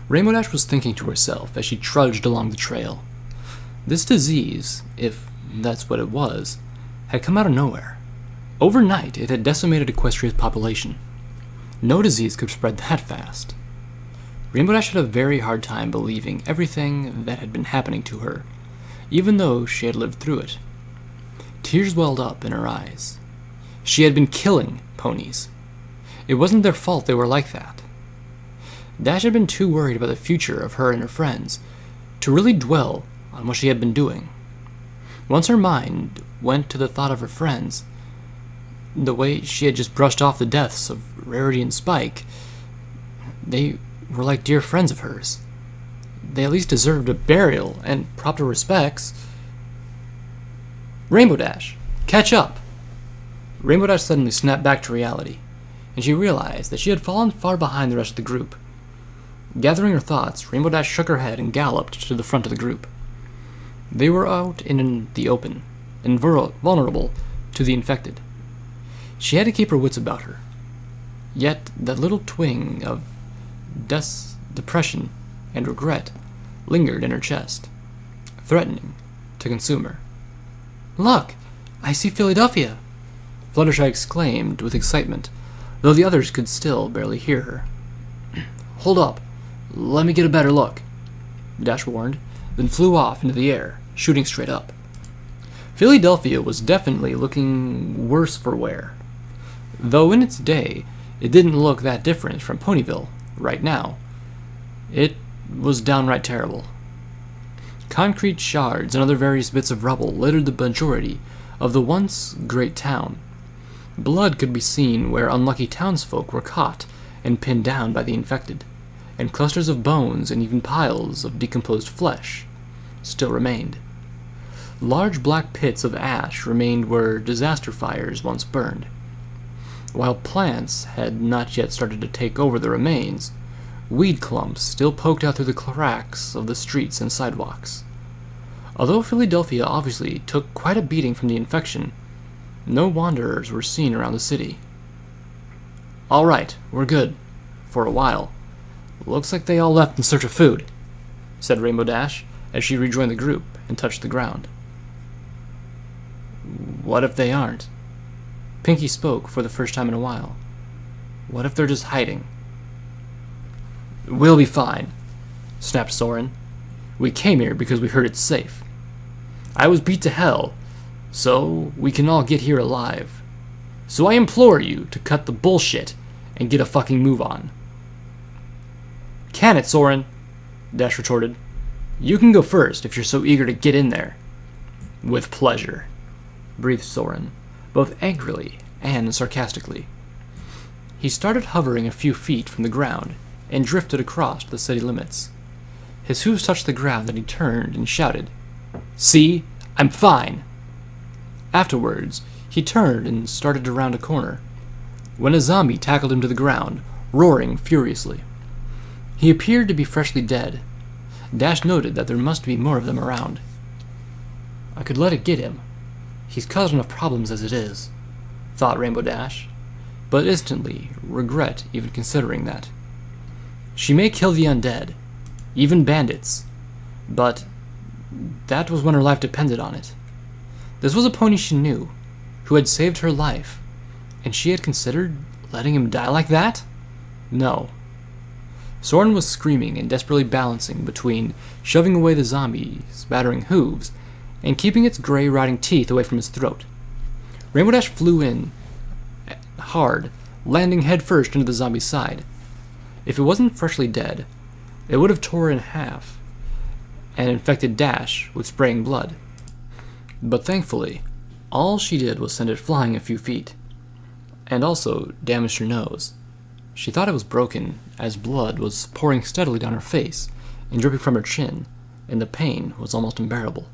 Rainbow Dash was thinking to herself as she trudged along the trail. This disease, if that's what it was, had come out of nowhere. Overnight, it had decimated Equestria's population. No disease could spread that fast. Rainbow Dash had a very hard time believing everything that had been happening to her, even though she had lived through it. Tears welled up in her eyes. She had been killing ponies. It wasn't their fault they were like that. Dash had been too worried about the future of her and her friends to really dwell on what she had been doing. Once her mind went to the thought of her friends, the way she had just brushed off the deaths of Rarity and Spike, they were like dear friends of hers. They at least deserved a burial and proper respects. Rainbow Dash, catch up! Rainbow Dash suddenly snapped back to reality, and she realized that she had fallen far behind the rest of the group. Gathering her thoughts, Rainbow Dash shook her head and galloped to the front of the group. They were out in the open, and vulnerable to the infected. She had to keep her wits about her. Yet that little twinge of depression and regret lingered in her chest, threatening to consume her. "Look! I see Philadelphia!" Fluttershy exclaimed with excitement, though the others could still barely hear her. "Hold up! Let me get a better look," Dash warned, then flew off into the air, shooting straight up. Philadelphia was definitely looking worse for wear. Though in its day, it didn't look that different from Ponyville right now. It was downright terrible. Concrete shards and other various bits of rubble littered the majority of the once great town. Blood could be seen where unlucky townsfolk were caught and pinned down by the infected, and clusters of bones and even piles of decomposed flesh still remained. Large black pits of ash remained where disaster fires once burned. While plants had not yet started to take over the remains, weed clumps still poked out through the cracks of the streets and sidewalks. Although Philadelphia obviously took quite a beating from the infection, no wanderers were seen around the city. "All right, we're good. For a while. Looks like they all left in search of food," said Rainbow Dash as she rejoined the group and touched the ground. "What if they aren't?" Pinky spoke for the first time in a while. "What if they're just hiding?" "We'll be fine," snapped Soren. "We came here because we heard it's safe. I was beat to hell, so we can all get here alive. So I implore you to cut the bullshit and get a fucking move on." "Can it, Soren?" Dash retorted. "You can go first if you're so eager to get in there." "With pleasure," breathed Soren, both angrily and sarcastically. He started hovering a few feet from the ground and drifted across the city limits. His hooves touched the ground, and he turned and shouted, "See? I'm fine!" Afterwards, he turned and started around a corner, when a zombie tackled him to the ground, roaring furiously. He appeared to be freshly dead. Dash noted that there must be more of them around. "I could let it get him. He's caused enough problems as it is," thought Rainbow Dash, but instantly regret even considering that. She may kill the undead, even bandits, but that was when her life depended on it. This was a pony she knew, who had saved her life, and she had considered letting him die like that? No. Soren was screaming and desperately balancing between shoving away the zombie's battering hooves and keeping its gray rotting teeth away from his throat. Rainbow Dash flew in hard, landing headfirst into the zombie's side. If it wasn't freshly dead, it would have tore in half and infected Dash with spraying blood. But thankfully, all she did was send it flying a few feet, and also damaged her nose. She thought it was broken, as blood was pouring steadily down her face and dripping from her chin, and the pain was almost unbearable.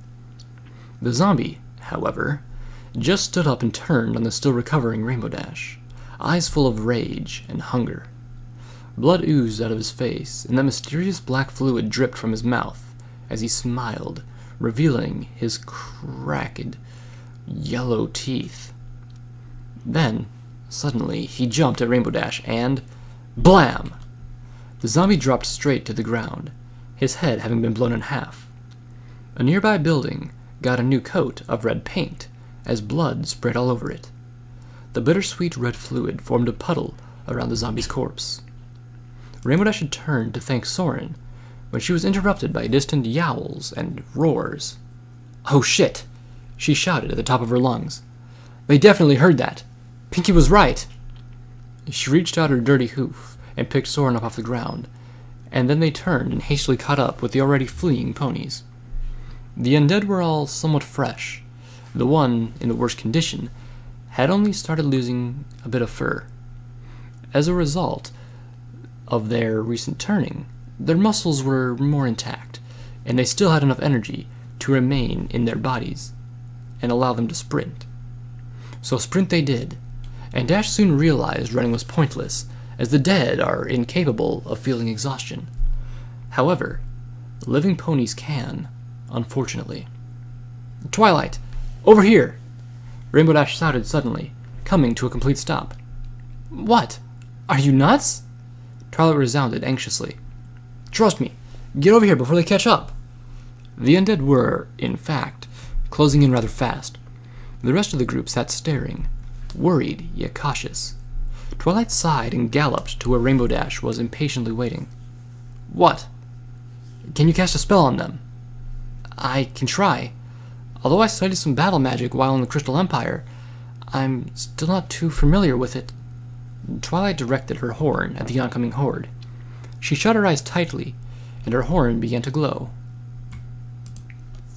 The zombie, however, just stood up and turned on the still recovering Rainbow Dash, eyes full of rage and hunger. Blood oozed out of his face, and that mysterious black fluid dripped from his mouth as he smiled, revealing his cracked, yellow teeth. Then, suddenly, he jumped at Rainbow Dash and... blam! The zombie dropped straight to the ground, his head having been blown in half. A nearby building got a new coat of red paint as blood spread all over it. The bittersweet red fluid formed a puddle around the zombie's corpse. Rainbow Dash had turned to thank Soren when she was interrupted by distant yowls and roars. "Oh shit!" she shouted at the top of her lungs. "They definitely heard that! Pinky was right!" She reached out her dirty hoof and picked Soren up off the ground, and then they turned and hastily caught up with the already fleeing ponies. The undead were all somewhat fresh. The one, in the worst condition, had only started losing a bit of fur. As a result of their recent turning, their muscles were more intact, and they still had enough energy to remain in their bodies and allow them to sprint. So sprint they did, and Dash soon realized running was pointless, as the dead are incapable of feeling exhaustion. However, living ponies can, unfortunately. "Twilight! Over here!" Rainbow Dash shouted suddenly, coming to a complete stop. "What? Are you nuts?" Twilight resounded anxiously. "Trust me. Get over here before they catch up." The undead were, in fact, closing in rather fast. The rest of the group sat staring, worried yet cautious. Twilight sighed and galloped to where Rainbow Dash was impatiently waiting. "What? Can you cast a spell on them?" "I can try. Although I studied some battle magic while in the Crystal Empire, I'm still not too familiar with it." Twilight directed her horn at the oncoming horde. She shut her eyes tightly, and her horn began to glow.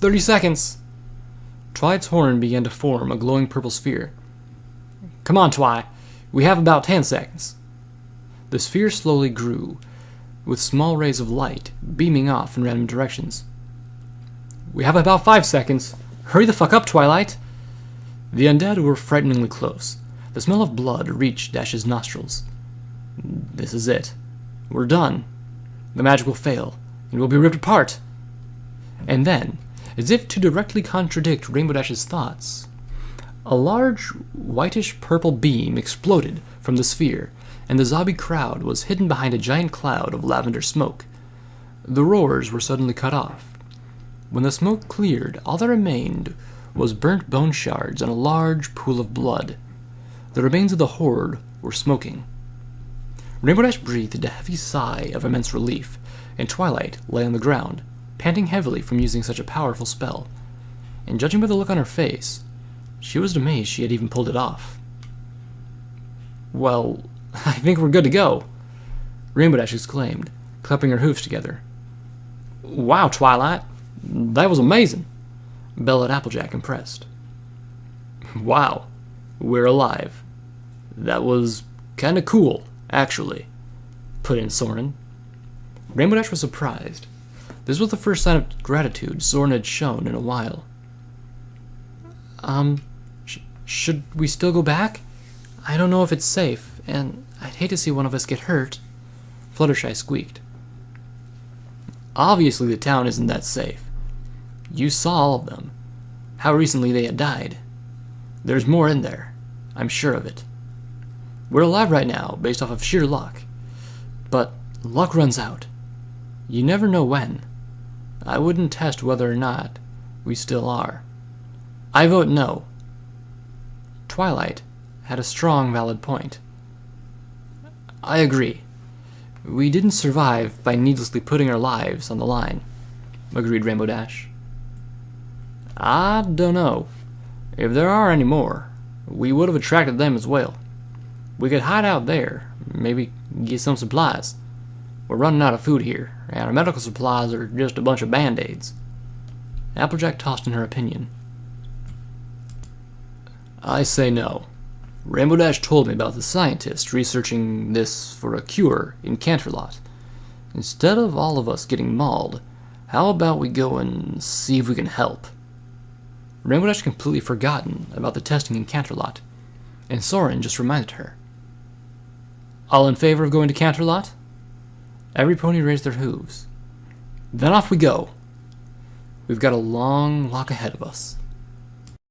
30 seconds! Twilight's horn began to form a glowing purple sphere. "Come on, Twi. We have about 10 seconds. The sphere slowly grew, with small rays of light beaming off in random directions. "We have about 5 seconds. Hurry the fuck up, Twilight!" The undead were frighteningly close. The smell of blood reached Dash's nostrils. "This is it. We're done. The magic will fail, and we'll be ripped apart." And then, as if to directly contradict Rainbow Dash's thoughts, a large whitish-purple beam exploded from the sphere, and the zombie crowd was hidden behind a giant cloud of lavender smoke. The roars were suddenly cut off. When the smoke cleared, all that remained was burnt bone shards and a large pool of blood. The remains of the horde were smoking. Rainbow Dash breathed a heavy sigh of immense relief, and Twilight lay on the ground, panting heavily from using such a powerful spell. And judging by the look on her face, she was amazed she had even pulled it off. "Well, I think we're good to go," Rainbow Dash exclaimed, clapping her hoofs together. "Wow, Twilight, that was amazing," bellowed Applejack, impressed. "Wow, we're alive. That was kinda cool, actually," put in Soren. Rainbow Dash was surprised. This was the first sign of gratitude Soren had shown in a while. Should we still go back? I don't know if it's safe, and I'd hate to see one of us get hurt," Fluttershy squeaked. "Obviously the town isn't that safe. You saw all of them, how recently they had died. There's more in there, I'm sure of it. We're alive right now based off of sheer luck, but luck runs out. You never know when. I wouldn't test whether or not we still are. I vote no." Twilight had a strong, valid point. "I agree. We didn't survive by needlessly putting our lives on the line," agreed Rainbow Dash. "I don't know. If there are any more, we would have attracted them as well. We could hide out there, maybe get some supplies. We're running out of food here, and our medical supplies are just a bunch of band-aids." Applejack tossed in her opinion. "I say no. Rainbow Dash told me about the scientist researching this for a cure in Canterlot. Instead of all of us getting mauled, how about we go and see if we can help?" Rainbow Dash had completely forgotten about the testing in Canterlot, and Soren just reminded her. "All in favor of going to Canterlot?" Every pony raised their hooves. "Then off we go. We've got a long walk ahead of us."